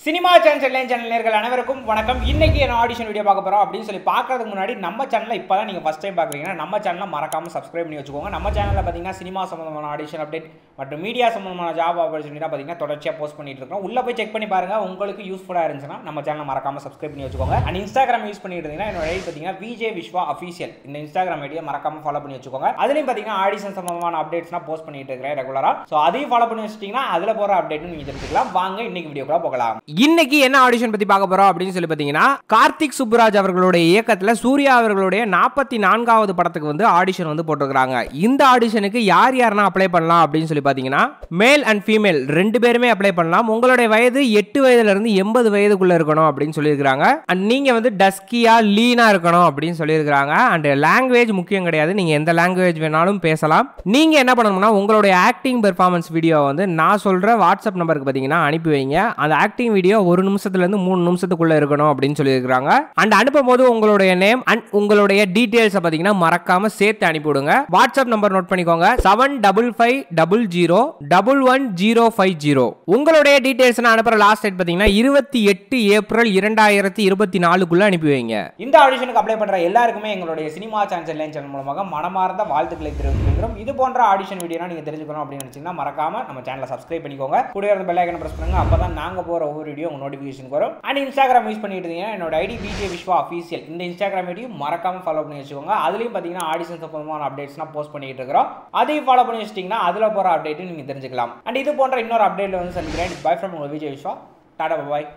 Cinema channel நேயர்கள் அனைவருக்கும் வணக்கம். இன்னைக்கு என்ன ஆடிஷன் வீடியோ பார்க்க போறோம் அப்படின்னு சொல்லி பார்க்கறதுக்கு முன்னாடி நம்ம சேனலை இப்பதான் நீங்க ஃபர்ஸ்ட் டைம் பார்க்குறீங்கன்னா நம்ம சேனலை மறக்காம சப்ஸ்கிரைப் பண்ணி வச்சுக்கோங்க. நம்ம சேனலில் பார்த்தீங்கன்னா சினிமா சம்பந்தமான ஆடிஷன் அப்டேட் மற்றும் மீடியா சம்பந்தமான ஜாப் ஆப்பர்ச்சுனிட்டி பார்த்தீங்கன்னா தொடர்ச்சியாக போஸ்ட் பண்ணிட்டு இருக்கோம். உள்ள போய் செக் பண்ணி பாருங்க. உங்களுக்கு யூஸ்ஃபுல்லாக இருந்துச்சுன்னா நம்ம சேனலை மறக்காம சப்ஸ்கிரைப் பண்ணி வச்சுக்கோங்க. அண்ட் இன்ஸ்டாகிராம் யூஸ் பண்ணிட்டு இருந்தீங்கன்னா என்னோட ஐடி பார்த்தீங்கன்னா விஜே விஸ்வா அஃபீஷியல் இந்த இன்ஸ்டாகிராம் ஐடியை மறக்காம ஃபாலோ பண்ணி வச்சுக்கோங்க. அதுலேயும் பார்த்தீங்கன்னா ஆடிஷன் சம்பந்தமான அப்டேட்ஸ்லாம் போஸ்ட் பண்ணிட்டு இருக்கிறேன் ரெகுலரா. ஸோ அதையும் ஃபாலோ பண்ணி வச்சிட்டீங்கன்னா அதில் போகிற அப்டேட்டும் நீங்கள் தெரிஞ்சுக்கலாம். வாங்க இன்னைக்கு வீடியோக்குள்ள போகலாம். இன்னைக்கு என்ன ஆடிஷன் பத்தி பார்க்க போறோம் அப்படின்னு சொல்லி பாத்தீங்கன்னா கார்த்திக் சுப்புராஜ் அவர்களுடைய இயக்கத்துல சூர்யா அவர்களுடைய 44வது படத்துக்கு வந்து ஆடிஷன் வந்து போட்டுருக்காங்க. இந்த ஆடிஷனுக்கு யார் யாரெல்லாம் அப்ளை பண்ணலாம் அப்படின்னு சொல்லி பாத்தீங்கன்னா மேல் அண்ட் ஃபீமேல் ரெண்டு பேருமே அப்ளை பண்ணலாம். உங்களுடைய வயது 8 வயதுல இருந்து 80 வயதுக்குள்ள இருக்கணும் அப்படின்னு சொல்லியிருக்காங்க. அண்ட் நீங்க வந்து டஸ்கியா லீனா இருக்கணும் அப்படின்னு சொல்லியிருக்காங்க. அண்ட் லாங்குவேஜ் முக்கியம் கிடையாது, நீங்க எந்த லாங்குவேஜ் வேணாலும் பேசலாம். நீங்க என்ன பண்ணணும்னா உங்களுடைய ஆக்டிங் பெர்ஃபார்மன்ஸ் வீடியோ வந்து நான் சொல்ற வாட்ஸ்அப் நம்பருக்கு பாத்தீங்கன்னா அனுப்பி வைங்க. அந்த ஆக்டிங் வீடியோ 1 நிமிஷத்துல இருந்து 3 நிமிஷத்துக்குள்ள இருக்கணும் அப்படின்னு சொல்லியிருக்காங்க. அண்ட் அனுப்பும் போது உங்களுடைய நேம் அண்ட் உங்களுடைய டீடைல்ஸ் பாத்தீங்கன்னா மறக்காம சேர்த்து அனுப்பிவிடுங்க. வாட்ஸ்அப் நம்பர் நோட் பண்ணிக்கோங்க 7550011050. உங்களுடைய டீடைல்ஸ் அனுப்புற லாஸ்ட் டேட் பாத்தீங்கன்னா 28 ஏப்ரல் 2024 அனுப்பி வைங்க. இந்த ஆடிஷனுக்கு அப்ளை பண்ற எல்லாருக்குமே எங்களுடைய சினிமா சேனல் மூலமாக மனமார்ந்த வாழ்த்துக்களை தெரிவிக்கிறோம். இது போன்ற ஆடிஷன் வீடியோ நீங்க தெரிஞ்சுக்கணும் அப்படின்னு நினைச்சீங்கன்னா மறக்காம நம்ம சேனலை சப்ஸ்கிரைப் பண்ணிக்கோங்க. கூட இருந்த பெல் ஐகானை பிரஸ் பண்ணுங்க. அப்பதான் நாங்க போற ஒவ்வொரு வீடியோ உங்க நோட்டிபிகேஷன் வரும். அண்ட் இன்ஸ்டாகிராம் யூஸ் பண்ணிட்டு இருந்தீங்கன்னா என்னோட ஐடி விஜே விஸ்வா அஃபீஷியல் இந்த இன்ஸ்டாகிராம் ஐடியும் மறக்காம ஃபாலோ பண்ணி வச்சுக்கோங்க. அதுலயும் பாத்தீங்கன்னா ஆடிஷன் சம்பந்தமான அப்டேட்ஸ்லாம் போஸ்ட் பண்ணிட்டு இருக்கிறோம். அதையும் ஃபாலோ பண்ணி வச்சிட்டீங்கன்னா அதுல போற அப்டேட்டும் நீங்க தெரிஞ்சுக்கலாம். அண்ட் இது போன்ற இன்னொரு அப்டேட்ல வந்து சந்திக்கிறேன். Bye from VJ Viswa. Tata bye.